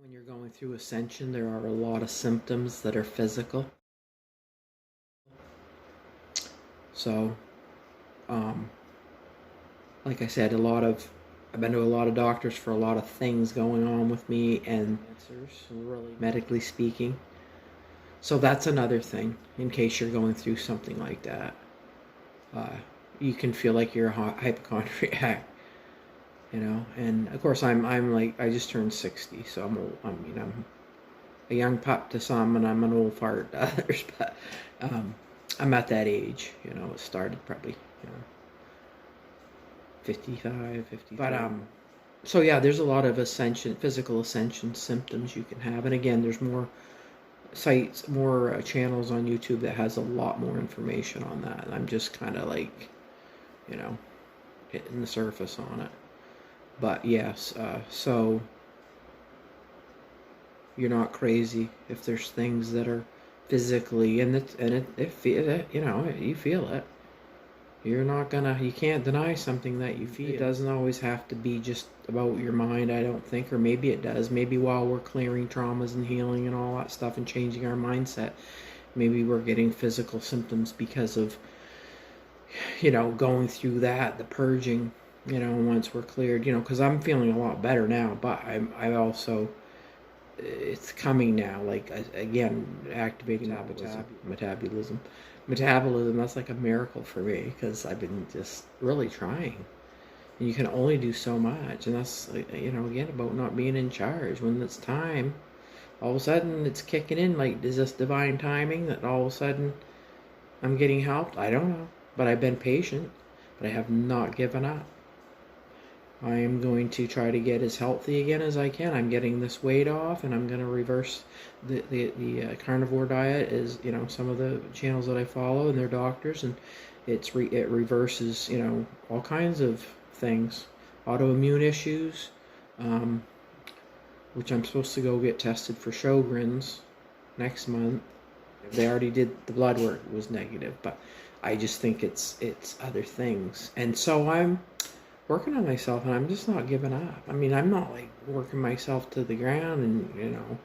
When you're going through ascension, there are a lot of symptoms that are physical. So, like I said, I've been to a lot of doctors for a lot of things going on with me and answers, really medically speaking. So that's another thing, in case you're going through something like that. You can feel like you're a hypochondriac, and of course I'm like, I just turned 60, so I'm old. I'm a young pup to some, and I'm an old fart to others, but I'm at that age, it started probably, 55, 50. But so yeah, there's a lot of physical ascension symptoms you can have, and again, there's more sites, more channels on YouTube that has a lot more information on that. And I'm just kind of like, hitting the surface on it. But yes, so you're not crazy if there's things that are physically, and you feel it. You can't deny something that you feel. It doesn't always have to be just about your mind, I don't think, or maybe it does. Maybe while we're clearing traumas and healing and all that stuff and changing our mindset, maybe we're getting physical symptoms because of, going through that, the purging, once we're cleared, because I'm feeling a lot better now, but I also, it's coming now, like, again, activating metabolism. That's like a miracle for me, because I've been just really trying, and you can only do so much, and that's, again, about not being in charge. When it's time, all of a sudden it's kicking in. Like, is this divine timing that all of a sudden I'm getting helped? I don't know, but I've been patient, but I have not given up. I am going to try to get as healthy again as I can. I'm getting this weight off, and I'm going to reverse the carnivore diet. Is, some of the channels that I follow and their doctors, and it reverses, all kinds of things, autoimmune issues, which I'm supposed to go get tested for Sjogren's next month. They already did the blood work; it was negative, but I just think it's other things, and so I'm working on myself, and I'm just not giving up. I mean, I'm not like working myself to the ground and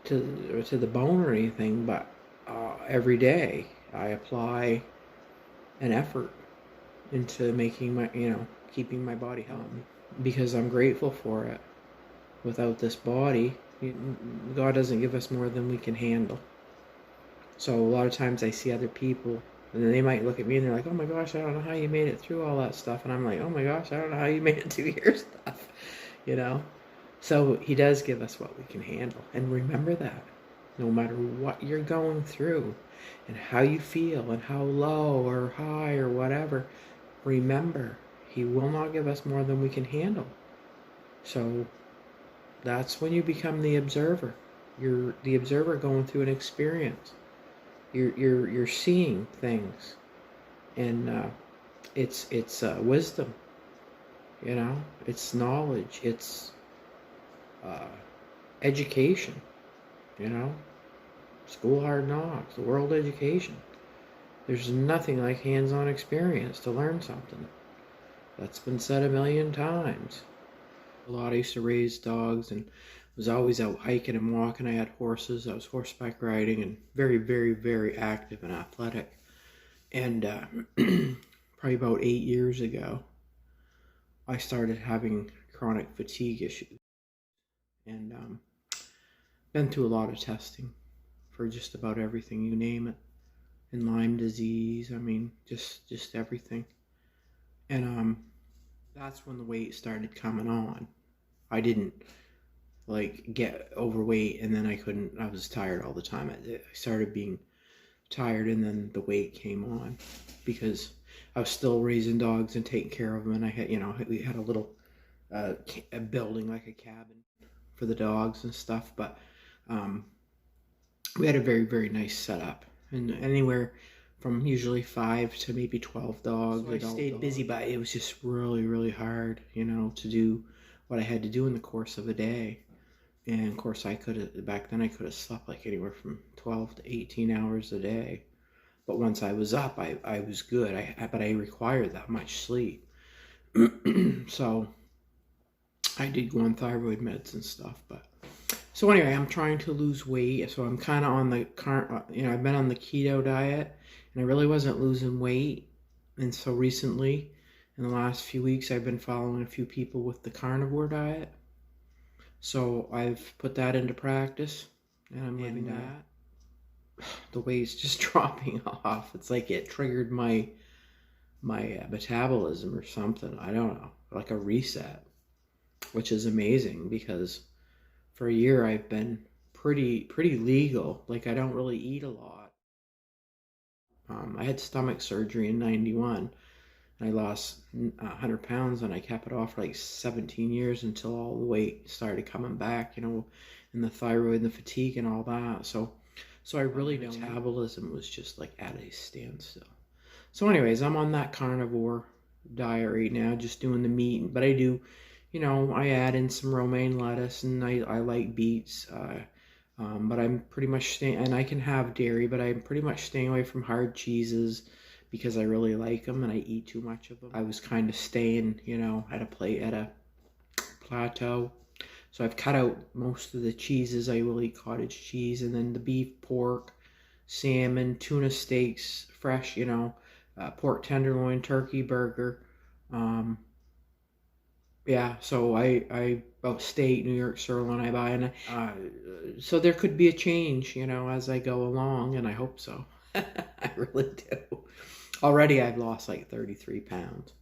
to the bone or anything, but every day I apply an effort into making my, keeping my body healthy, because I'm grateful for it. Without this body, God doesn't give us more than we can handle. So a lot of times I see other people, and then they might look at me and they're like, oh my gosh, I don't know how you made it through all that stuff. And I'm like, oh my gosh, I don't know how you made it through your stuff, So he does give us what we can handle. And remember that, no matter what you're going through and how you feel and how low or high or whatever, remember, he will not give us more than we can handle. So that's when you become the observer. You're the observer going through an experience. You're seeing things, and it's wisdom, it's knowledge, it's education, school hard knocks, the world education. There's nothing like hands-on experience to learn something. That's been said a million times. I used to raise dogs and was always out hiking and walking. I had horses. I was horseback riding and very, very, very active and athletic. And probably about 8 years ago, I started having chronic fatigue issues. And been through a lot of testing for just about everything, you name it. And Lyme disease, I mean, just everything. And that's when the weight started coming on. I didn't like get overweight, and then I was tired all the time. I started being tired, and then the weight came on because I was still raising dogs and taking care of them, and I had, we had a little a building, like a cabin for the dogs and stuff, but we had a very, very nice setup, and anywhere from usually 5 to maybe 12 dogs. So I stayed busy, but it was just really, really hard, to do what I had to do in the course of a day. And of course, back then I could have slept like anywhere from 12 to 18 hours a day. But once I was up, I was good. But I required that much sleep. So I did go on thyroid meds and stuff, but So anyway, I'm trying to lose weight. So I'm kind of on the I've been on the keto diet, and I really wasn't losing weight. And so recently, in the last few weeks, I've been following a few people with the carnivore diet. So I've put that into practice, and I'm living that. The weight's just dropping off. It's like it triggered my metabolism or something. I don't know, like a reset, which is amazing because for a year I've been pretty legal. Like I don't really eat a lot. I had stomach surgery in '91. I lost 100 pounds and I kept it off for like 17 years until all the weight started coming back, and the thyroid and the fatigue and all that. So I really don't. Metabolism was just like at a standstill. So anyways, I'm on that carnivore diet right now, just doing the meat, but I do, I add in some romaine lettuce, and I like beets, but I'm pretty much staying, and I can have dairy, but I'm pretty much staying away from hard cheeses because I really like them and I eat too much of them. I was kind of staying, at a plateau. So I've cut out most of the cheeses. I will eat cottage cheese, and then the beef, pork, salmon, tuna steaks, fresh, pork tenderloin, turkey burger. Yeah, so I about steak, New York sirloin I buy, and so there could be a change, as I go along, and I hope so. I really do. Already I've lost like 33 pounds.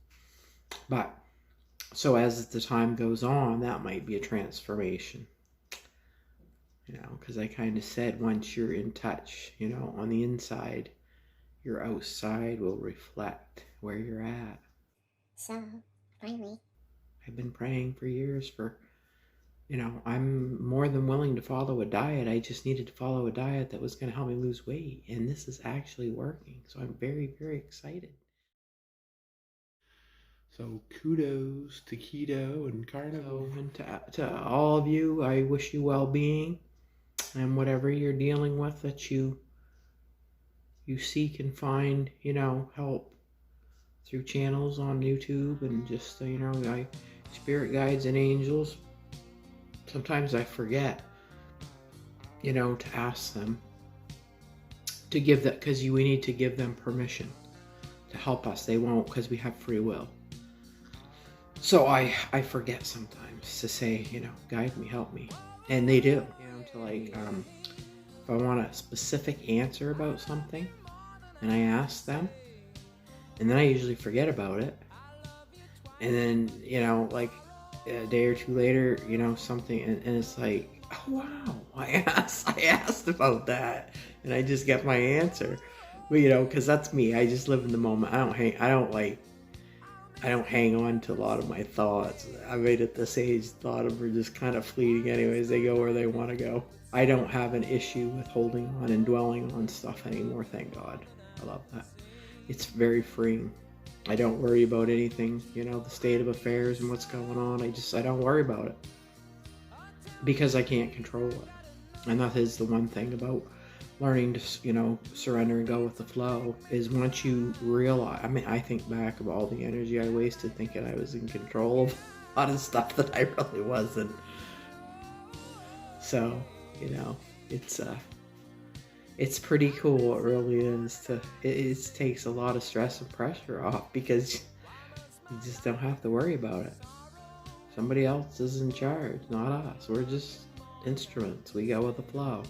But so as the time goes on, that might be a transformation. Because I kind of said once you're in touch, on the inside, your outside will reflect where you're at. So, finally. I've been praying for years for, I'm more than willing to follow a diet. I just needed to follow a diet that was going to help me lose weight. And this is actually working. So I'm very, very excited. So kudos to keto and carnivore. And to all of you, I wish you well-being. And whatever you're dealing with, that you seek and find, help through channels on YouTube and just, spirit guides and angels. Sometimes I forget, to ask them to give that, because we need to give them permission to help us. They won't, because we have free will. So I forget sometimes to say, guide me, help me. And they do. To like, if I want a specific answer about something, and I ask them, and then I usually forget about it. And then, like a day or two later, something, and it's like, oh wow, I asked about that, and I just get my answer. But because that's me. I just live in the moment. I don't hang on to a lot of my thoughts. I made at this age, thought of are just kind of fleeting anyways. They go where they want to go. I don't have an issue with holding on and dwelling on stuff anymore, thank God. I love that. It's very freeing. I don't worry about anything, the state of affairs and what's going on. I don't worry about it because I can't control it. And that is the one thing about learning to, surrender and go with the flow, is once you realize, I think back of all the energy I wasted thinking I was in control of a lot of stuff that I really wasn't. So, it's pretty cool. It really is. It takes a lot of stress and pressure off because you just don't have to worry about it. Somebody else is in charge, not us. We're just instruments. We go with the flow.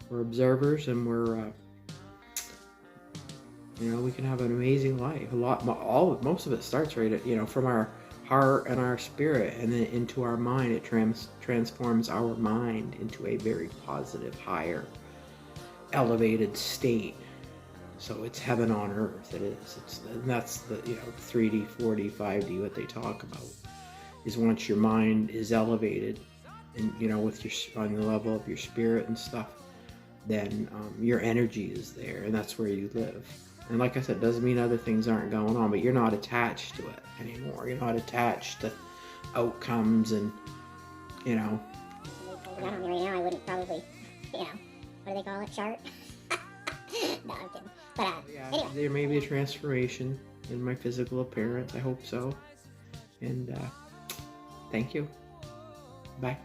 We're observers, and we're, we can have an amazing life. Most of it starts right at, from our heart and our spirit, and then into our mind. It transforms our mind into a very positive, higher, elevated state. So it's heaven on earth. It is. And that's the 3D, 4D, 5D. What they talk about is once your mind is elevated, and with on the level of your spirit and stuff, then your energy is there, and that's where you live. And like I said, doesn't mean other things aren't going on, but you're not attached to it anymore. You're not attached to outcomes and, If you got on me right now, I wouldn't probably, what do they call it, chart? No, I'm kidding. But, yeah, anyway. There may be a transformation in my physical appearance. I hope so. And thank you. Bye.